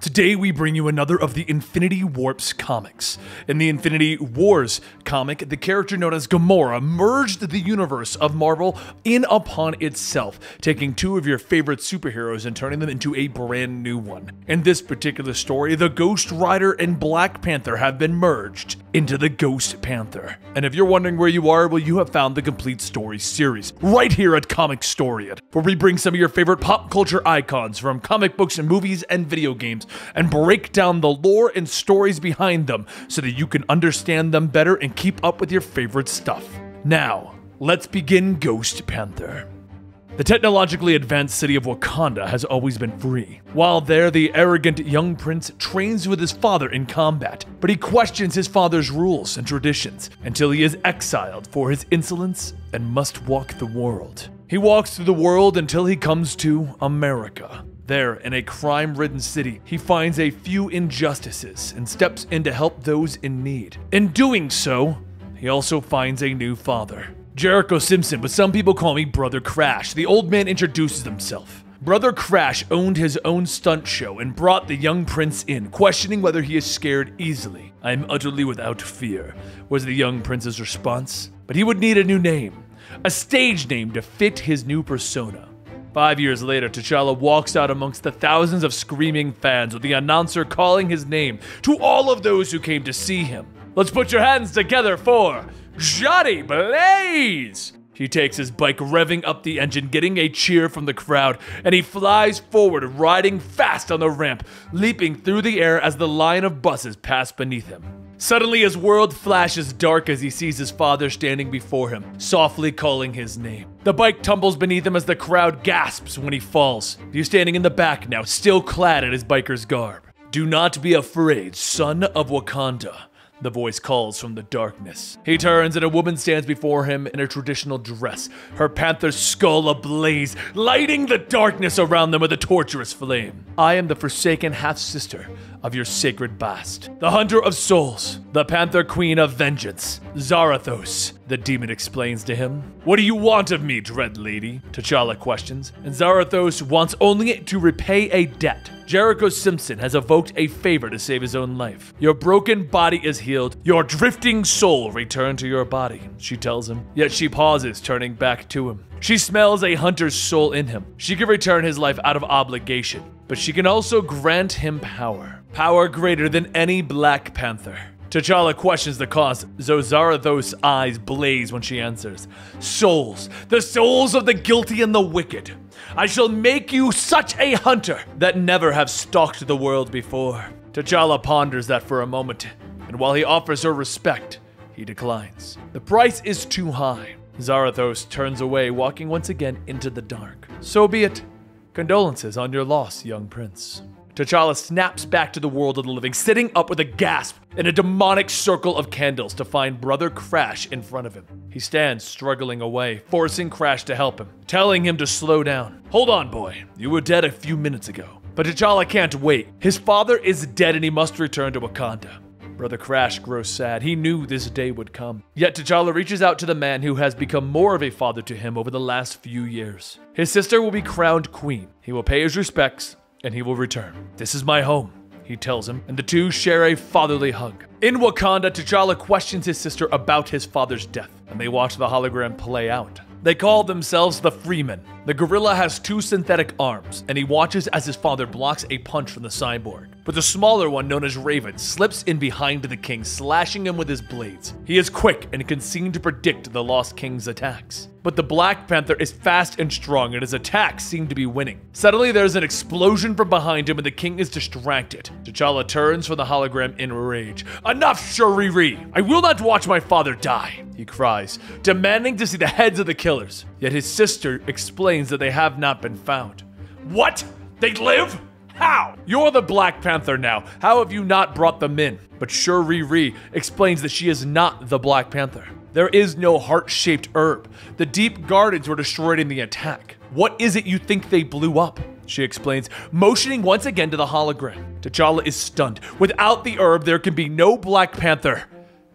Today we bring you another of the Infinity Warps comics. In the Infinity Wars comic, the character known as Gamora merged the universe of Marvel in upon itself, taking two of your favorite superheroes and turning them into a brand new one. In this particular story, the Ghost Rider and Black Panther have been merged into the Ghost Panther. And if you're wondering where you are, well, you have found the complete story series right here at Comicstorian, where we bring some of your favorite pop culture icons from comic books and movies and video games and break down the lore and stories behind them so that you can understand them better and keep up with your favorite stuff. Now, let's begin Ghost Panther. The technologically advanced city of Wakanda has always been free. While there, the arrogant young prince trains with his father in combat, but he questions his father's rules and traditions until he is exiled for his insolence and must walk the world. He walks through the world until he comes to America. There, in a crime-ridden city, he finds a few injustices and steps in to help those in need. In doing so, he also finds a new father. Jericho Simpson, but some people call me Brother Crash. The old man introduces himself. Brother Crash owned his own stunt show and brought the young prince in, questioning whether he is scared easily. "I am utterly without fear," was the young prince's response. But he would need a new name, a stage name to fit his new persona. 5 years later, T'Challa walks out amongst the thousands of screaming fans with the announcer calling his name to all of those who came to see him. "Let's put your hands together for Johnny Blaze!" He takes his bike, revving up the engine, getting a cheer from the crowd, and he flies forward, riding fast on the ramp, leaping through the air as the line of buses pass beneath him. Suddenly, his world flashes dark as he sees his father standing before him, softly calling his name. The bike tumbles beneath him as the crowd gasps when he falls. He's standing in the back now, still clad in his biker's garb. "Do not be afraid, son of Wakanda," the voice calls from the darkness. He turns and a woman stands before him in a traditional dress, her panther's skull ablaze, lighting the darkness around them with a torturous flame. "I am the forsaken half-sister of your sacred bast, the hunter of souls, the panther queen of vengeance, Zarathos," the demon explains to him. "What do you want of me, dread lady?" T'Challa questions, and Zarathos wants only to repay a debt. Jericho Simpson has evoked a favor to save his own life. "Your broken body is healed, your drifting soul returned to your body," she tells him. Yet she pauses, turning back to him. She smells a hunter's soul in him. She can return his life out of obligation, but she can also grant him power. Power greater than any Black Panther. T'Challa questions the cause, though Zarathos' eyes blaze when she answers. "Souls, the souls of the guilty and the wicked. I shall make you such a hunter that never have stalked the world before." T'Challa ponders that for a moment, and while he offers her respect, he declines. The price is too high. Zarathos turns away, walking once again into the dark. "So be it. Condolences on your loss, young prince." T'Challa snaps back to the world of the living, sitting up with a gasp in a demonic circle of candles to find Brother Crash in front of him. He stands struggling away, forcing Crash to help him, telling him to slow down. "Hold on, boy. You were dead a few minutes ago." But T'Challa can't wait. His father is dead and he must return to Wakanda. Brother Crash grows sad. He knew this day would come. Yet T'Challa reaches out to the man who has become more of a father to him over the last few years. His sister will be crowned queen. He will pay his respects, and he will return. "This is my home," he tells him, and the two share a fatherly hug. In Wakanda, T'Challa questions his sister about his father's death, and they watch the hologram play out. They call themselves the Freemen. The gorilla has two synthetic arms, and he watches as his father blocks a punch from the cyborg. But the smaller one, known as Raven, slips in behind the king, slashing him with his blades. He is quick and can seem to predict the Lost King's attacks. But the Black Panther is fast and strong, and his attacks seem to be winning. Suddenly, there's an explosion from behind him, and the king is distracted. T'Challa turns from the hologram in rage. "Enough, Shuri! I will not watch my father die!" he cries, demanding to see the heads of the killers. Yet his sister explains that they have not been found. "What? They live? How? You're the Black Panther now. How have you not brought them in?" But Shuri explains that she is not the Black Panther. There is no heart-shaped herb. The deep gardens were destroyed in the attack. "What is it you think they blew up?" she explains, motioning once again to the hologram. T'Challa is stunned. Without the herb, there can be no Black Panther,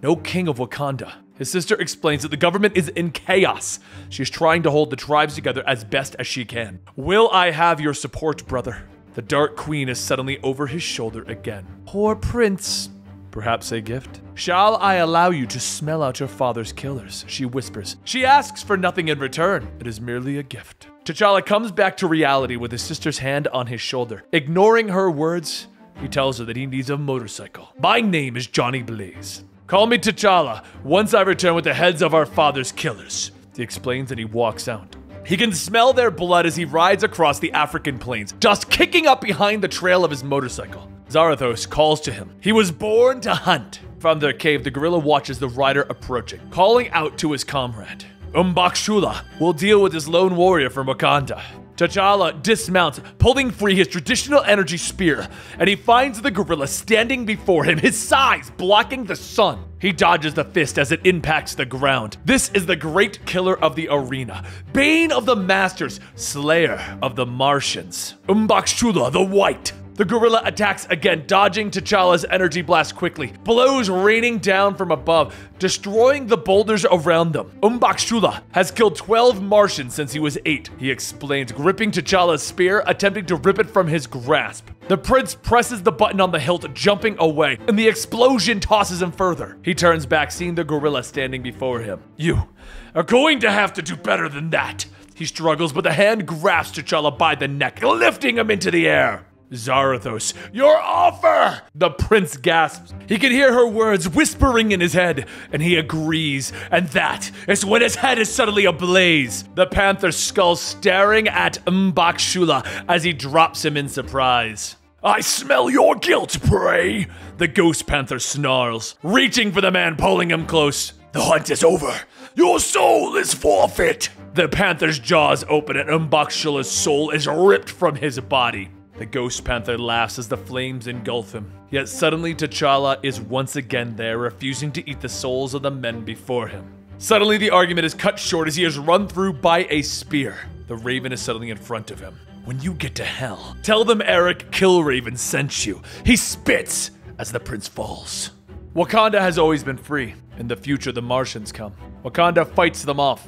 no king of Wakanda. His sister explains that the government is in chaos. She's trying to hold the tribes together as best as she can. "Will I have your support, brother?" The Dark Queen is suddenly over his shoulder again. Poor prince. Perhaps a gift? Shall I allow you to smell out your father's killers? She whispers. She asks for nothing in return. It is merely a gift. T'Challa comes back to reality with his sister's hand on his shoulder. Ignoring her words, he tells her that he needs a motorcycle. My name is Johnny Blaze. Call me T'Challa once I return with the heads of our father's killers. He explains and he walks out. He can smell their blood as he rides across the African plains, dust kicking up behind the trail of his motorcycle. Zarathos calls to him. He was born to hunt. From their cave, the gorilla watches the rider approaching, calling out to his comrade. Umbakshula will deal with this lone warrior from Wakanda. T'Challa dismounts, pulling free his traditional energy spear, and he finds the gorilla standing before him, his size blocking the sun. He dodges the fist as it impacts the ground. This is the great killer of the arena, Bane of the Masters, Slayer of the Martians. Umbakshula the White. The gorilla attacks again, dodging T'Challa's energy blast quickly. Blows raining down from above, destroying the boulders around them. Umbakshula has killed 12 Martians since he was 8, he explains, gripping T'Challa's spear, attempting to rip it from his grasp. The prince presses the button on the hilt, jumping away, and the explosion tosses him further. He turns back, seeing the gorilla standing before him. You are going to have to do better than that. He struggles, but the hand grasps T'Challa by the neck, lifting him into the air. Zarathos, your offer! The prince gasps. He can hear her words whispering in his head, and he agrees. And that is when his head is suddenly ablaze. The panther's skull staring at Umbakshula as he drops him in surprise. I smell your guilt, prey! The ghost panther snarls, reaching for the man, pulling him close. The hunt is over. Your soul is forfeit. The panther's jaws open and Umbakshula's soul is ripped from his body. The Ghost Panther laughs as the flames engulf him. Yet suddenly T'Challa is once again there, refusing to eat the souls of the men before him. Suddenly the argument is cut short as he is run through by a spear. The Raven is suddenly in front of him. When you get to hell, tell them Eric Killraven sent you. He spits as the prince falls. Wakanda has always been free. In the future, the Martians come. Wakanda fights them off.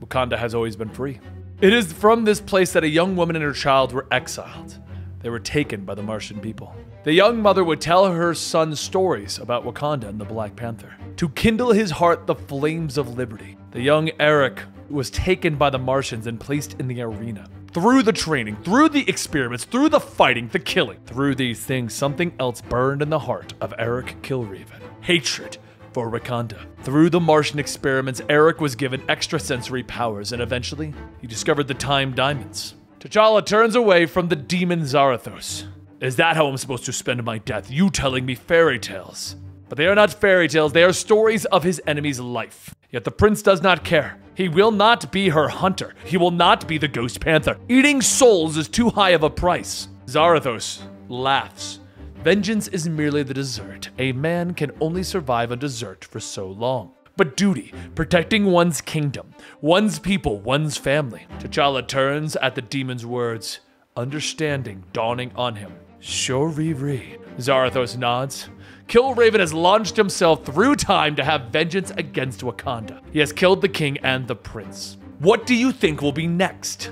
Wakanda has always been free. It is from this place that a young woman and her child were exiled. They were taken by the Martian people. The young mother would tell her son stories about Wakanda and the Black Panther. To kindle his heart the flames of liberty, the young Eric was taken by the Martians and placed in the arena. Through the training, through the experiments, through the fighting, the killing, through these things, something else burned in the heart of Eric Killraven. Hatred for Wakanda. Through the Martian experiments, Eric was given extrasensory powers, and eventually, he discovered the time diamonds. T'Challa turns away from the demon Zarathos. Is that how I'm supposed to spend my death? You telling me fairy tales? But they are not fairy tales, they are stories of his enemy's life. Yet the prince does not care. He will not be her hunter. He will not be the Ghost Panther. Eating souls is too high of a price. Zarathos laughs. Vengeance is merely the dessert. A man can only survive on dessert for so long. But duty, protecting one's kingdom, one's people, one's family. T'Challa turns at the demon's words, understanding dawning on him. Shoriri. Zarathos nods. Killraven has launched himself through time to have vengeance against Wakanda. He has killed the king and the prince. What do you think will be next?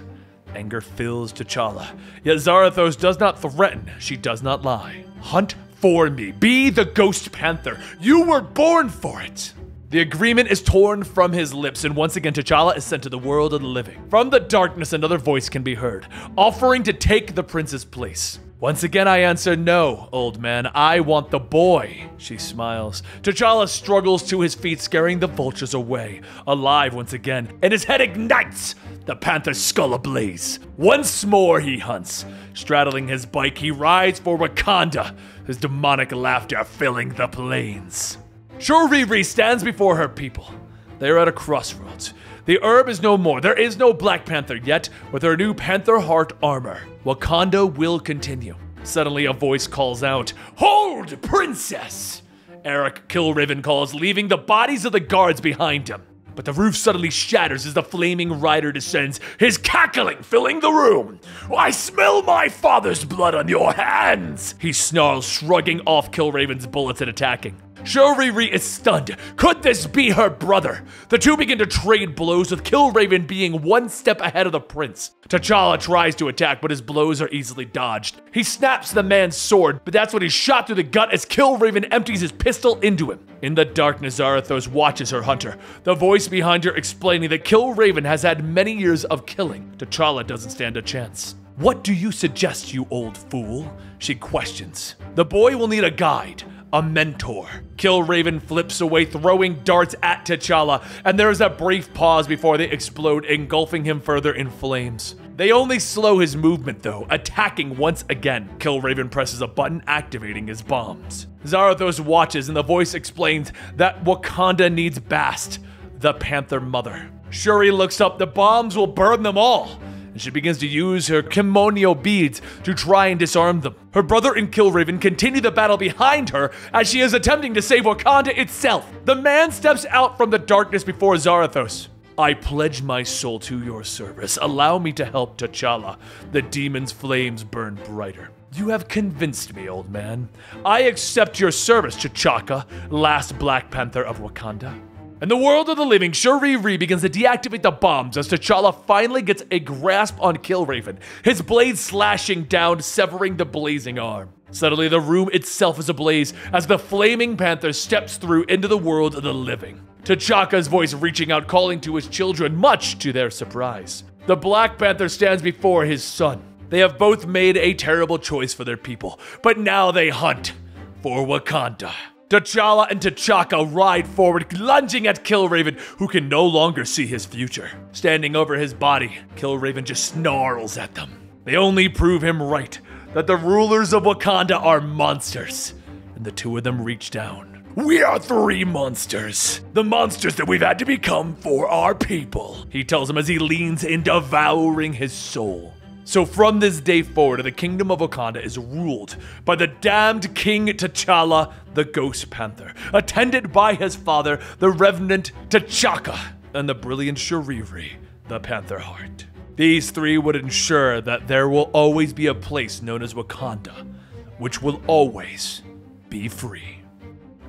Anger fills T'Challa. Yet Zarathos does not threaten, she does not lie. Hunt for me. Be the Ghost Panther. You were born for it. The agreement is torn from his lips, and once again T'Challa is sent to the world of the living. From the darkness, another voice can be heard, offering to take the prince's place. Once again I answer, no, old man, I want the boy. She smiles. T'Challa struggles to his feet, scaring the vultures away. Alive once again, and his head ignites, the panther's skull ablaze. Once more he hunts. Straddling his bike, he rides for Wakanda, his demonic laughter filling the plains. Shoriri stands before her people. They are at a crossroads. The herb is no more. There is no Black Panther yet. With her new Panther heart armor, Wakanda will continue. Suddenly a voice calls out, "Hold, princess!" Eric Killraven calls, leaving the bodies of the guards behind him. But the roof suddenly shatters as the flaming rider descends, his cackling filling the room. I smell my father's blood on your hands, he snarls, shrugging off Killraven's bullets and attacking. Shuriri is stunned. Could this be her brother? The two begin to trade blows, with Killraven being one step ahead of the prince. T'Challa tries to attack, but his blows are easily dodged. He snaps the man's sword, but that's when he's shot through the gut as Killraven empties his pistol into him. In the darkness, Zarathos watches her hunter, the voice behind her explaining that Killraven has had many years of killing. T'Challa doesn't stand a chance. "What do you suggest, you old fool?" she questions. The boy will need a guide, a mentor. Killraven flips away, throwing darts at T'Challa, and there is a brief pause before they explode, engulfing him further in flames. They only slow his movement though, attacking once again. Killraven presses a button, activating his bombs. Zarathos watches, and the voice explains that Wakanda needs Bast, the Panther mother. Shuri looks up. The bombs will burn them all, and she begins to use her kimono beads to try and disarm them. Her brother and Killraven continue the battle behind her as she is attempting to save Wakanda itself. The man steps out from the darkness before Zarathos. "I pledge my soul to your service. Allow me to help T'Challa. The demon's flames burn brighter." "You have convinced me, old man. I accept your service, T'Chaka, last Black Panther of Wakanda." In the world of the living, Shuri begins to deactivate the bombs as T'Challa finally gets a grasp on Killraven, his blade slashing down, severing the blazing arm. Suddenly, the room itself is ablaze as the flaming panther steps through into the world of the living. T'Chaka's voice reaching out, calling to his children, much to their surprise. The Black Panther stands before his son. They have both made a terrible choice for their people, but now they hunt for Wakanda. T'Challa and T'Chaka ride forward, lunging at Killraven, who can no longer see his future. Standing over his body, Killraven just snarls at them. They only prove him right, that the rulers of Wakanda are monsters, and the two of them reach down. "We are three monsters. The monsters that we've had to become for our people," he tells him as he leans in, devouring his soul. So from this day forward, the kingdom of Wakanda is ruled by the damned King T'Challa, the Ghost Panther, attended by his father, the Revenant T'Chaka, and the brilliant Shuri, the Panther Heart. These three would ensure that there will always be a place known as Wakanda, which will always be free.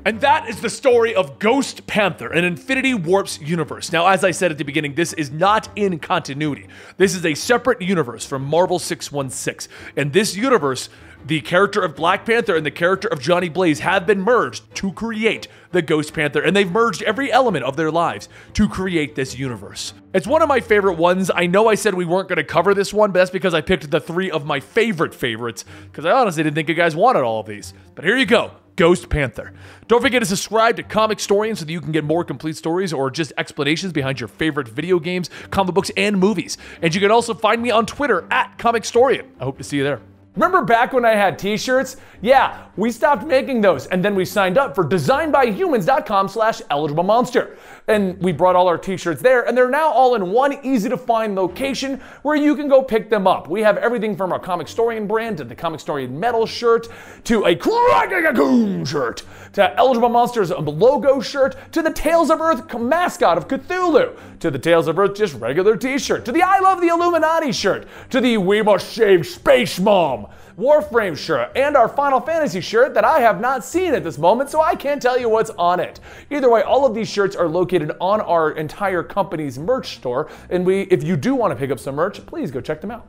And that is the story of Ghost Panther, an Infinity Warp's universe. Now, as I said at the beginning, this is not in continuity. This is a separate universe from Marvel 616. In this universe, the character of Black Panther and the character of Johnny Blaze have been merged to create the Ghost Panther, and they've merged every element of their lives to create this universe. It's one of my favorite ones. I know I said we weren't going to cover this one, but that's because I picked the three of my favorites, because I honestly didn't think you guys wanted all of these. But here you go. Ghost Panther. Don't forget to subscribe to Comicstorian so that you can get more complete stories or just explanations behind your favorite video games, comic books, and movies. And you can also find me on Twitter at Comicstorian. I hope to see you there. Remember back when I had t-shirts? Yeah, we stopped making those, and then we signed up for designbyhumans.com/eligiblemonster. And we brought all our t-shirts there, and they're now all in one easy-to-find location where you can go pick them up. We have everything from our Comicstorian brand to the Comicstorian metal shirt to a Crackacoon shirt to Eligible Monsters logo shirt to the Tales of Earth mascot of Cthulhu to the Tales of Earth just regular t-shirt to the I Love the Illuminati shirt to the We Must Save Space Mom Warframe shirt, and our Final Fantasy shirt that I have not seen at this moment, so I can't tell you what's on it. Either way, all of these shirts are located on our entire company's merch store, and if you do want to pick up some merch, please go check them out.